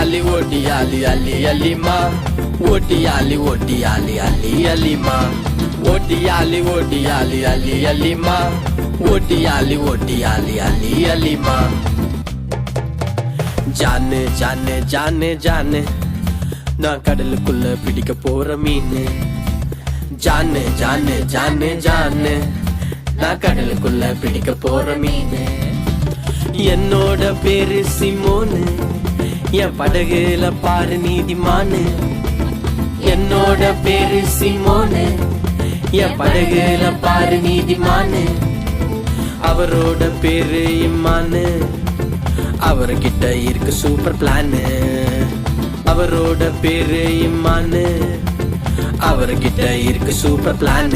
ஒட்டியாலி ஒட்டியாலி அலி அலிமா ஒட்டியாலி ஒட்டியாலி அலி அலிமா ஒட்டியாலி ஒட்டியாலி அலி அலிமா ஒட்டியாலி ஒட்டியாலி அலி அலிமா ஜானு ஜானு ஜானு ஜானு நான் கடலுக்குள்ள பிடிக்க போற மீன் ஜானு ஜானு ஜானு ஜானு நான் கடலுக்குள்ள பிடிக்க போற மீன் என்னோட பேரு சிமோனு என் படகுல பாரு நீதிமானு என்னோட பேரு சிமோனு என் படகுல பாரு நீதிமானு அவரோட பேரு இம்மானு அவர்கிட்ட இருக்கு சூப்பர் பிளான் அவரோட பேரு இம்மானு அவர்கிட்ட இருக்கு சூப்பர் பிளான்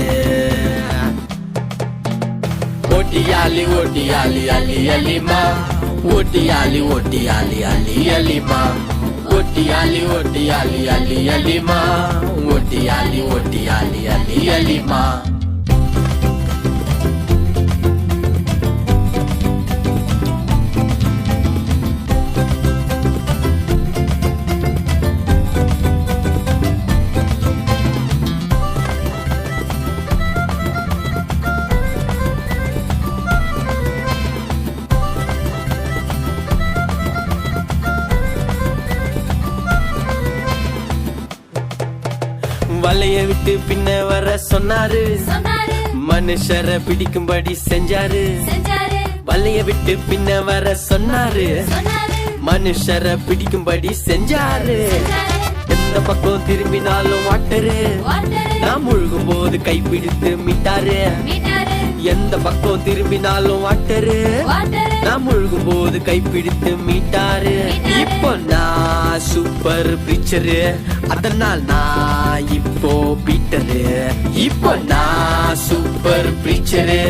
ஒட்டியாலி ஒட்டியாலி அலி அலிமா ஒட்டியாலி ஒட்டியாலி அலி அலிமா ஒட்டியாலி ஒட்டியாலி அலி அலிமா ஒட்டியாலி ஒட்டியாலி அலி அலிமா வலைய விட்டு பின்ன வர சொன்னாரு மனுஷரை பிடிக்கும்படி செஞ்சாரு வலைய விட்டு பின்ன வர சொன்னாரு மனுஷரை பிடிக்கும்படி செஞ்சாரு எந்த பக்கம் திரும்பினாலும் வாட்டரு நான் முழுகும் போது கைப்பிடித்து மீட்டாரு எந்த பக்கம் திரும்பினாலும் வாட்டரு நான் முழுகும் போது கைப்பிடித்து மீட்டாரு இப்போ நான் சூப்பர் பிரீச்சரு அதனால் நான் இப்போ பீட்டரு இப்போ நான் சூப்பர் பிரீச்சரு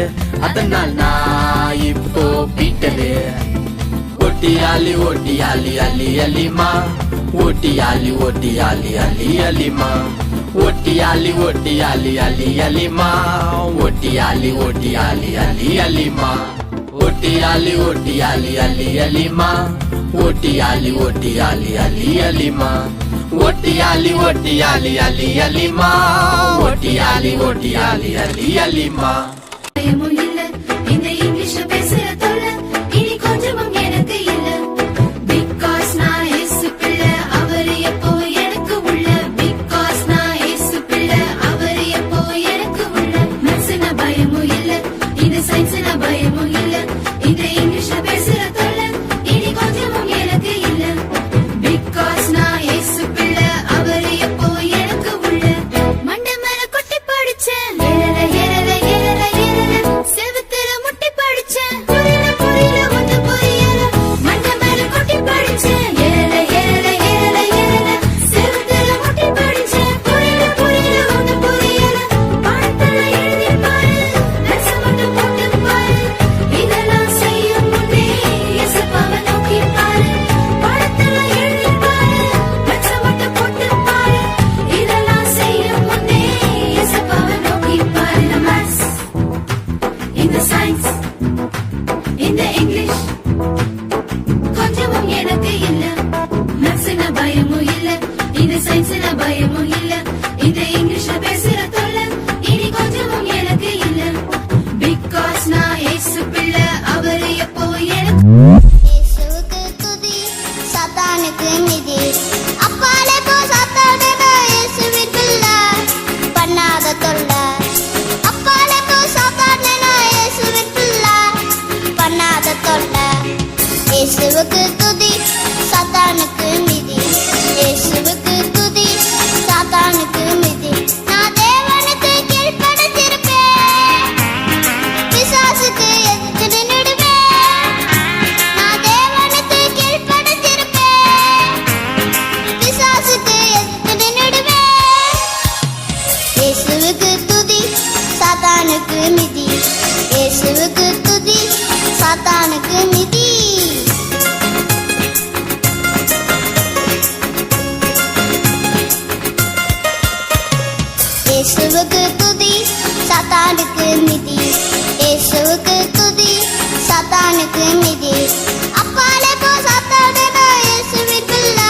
அதனால் நான் இப்போ பீட்டரு ஒட்டியாலி ஒட்டியாலி அலி அலிமா ஒட்டியாலி ஒட்டியாலி அலி அலிமா ஒட்டியாலி ஒட்டியாலி அலி அலிமா ஒட்டியாலி ஒட்டியாலி அலி அலிமா ஒட்டியாலி ஒட்டியாலி அலி அலிமா ஒட்டியாலி ஒட்டியாலி அலி அலிமா ஒட்டியாலி ஒட்டியாலி அலி அலிமா ஒட்டியாலி ஒட்டியாலி அலி அலிமா இயேசுவுக்கு துதி சாத்தானுக்கு மிதி இயேசுவுக்கு துதி சாத்தானுக்கு மிதி நான் தேவனுக்கு கீழ்ப்படிந்திருப்பேன் பிசாசுக்கு எதிர்த்து நின்னுடுவேன் நான் தேவனுக்கு கீழ்ப்படிந்திருப்பேன் பிசாசுக்கு எதிர்த்து நின்னுடுவேன் இயேசுவுக்கு துதி சாத்தானுக்கு மிதி இயேசுவுக்கு துதி சாத்தானுக்கு மிதி இயேசுவுக்கு துதி சாத்தானுக்கு மிதி இயேசுவுக்கு துதி சாத்தானுக்கு மிதி அப்பாலே போ சாத்தானே நான் இயேசுவின் பிள்ளை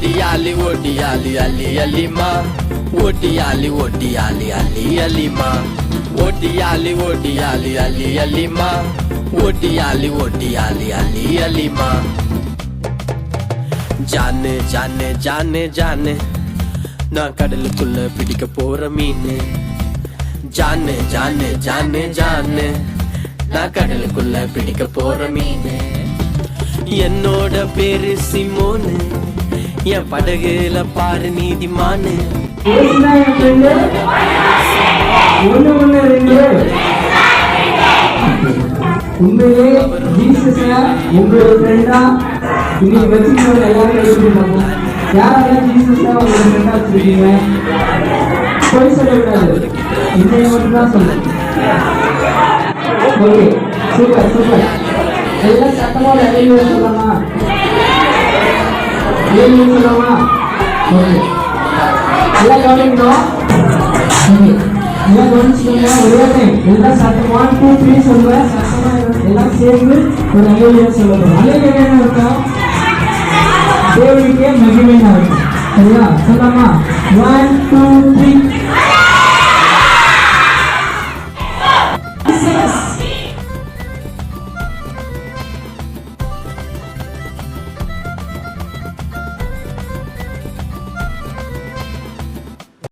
ஒட்டியாலி ஒட்டியாலி அலி அலிமா ஒட்டியாலி ஒட்டியாலி அலி அலிமா ஒட்டியாலி ஒட்டியாலி அலி அலிமா ஒட்டியாலி ஒட்டியாலி அலி அலிமா ஜானு ஜானு ஜானு ஜானு நான் கடலுக்குள்ள பிடிக்க போற மீன் ஜானு ஜானு ஜானு ஜானு நான் கடலுக்குள்ள பிடிக்க போற மீன் என்னோட பேரு சிமோனு என் படகுல பாரு நீதிமானு உண்மையிலே ஜீசஸ உங்களோட ஃப்ரெண்டா இன்னைக்கு வச்சுக்கணும் எல்லாரும் எழுதிருந்தாங்க. யாரெல்லாம் ஜீசஸ உங்களோட ஃப்ரெண்டா வச்சிருக்கீங்க? போய் சொல்லக்கூடாது, இன்னைக்கு மட்டும் தான் சொல்லு. Okay, super super. எல்லாம் சத்தமா எழுதி சொல்லலாமா? எழுதி சொல்லலாமா? ஓகே, எல்லாம் கவனிக்கணும். ஓகே, எல்லாம் கவனிச்சுக்கோங்க. ஒரே டைம் எல்லாம் சத்தம் 1 2 3 சொல்லுவேன். சத்தமா எல்லாம் சேர்ந்து ஒரு அலையில சொல்லணும். அலையில என்ன இருக்கும்? தேவனுக்கே மகிமையா இருக்கும். சரியா? சொல்லலாமா? 1 2 3.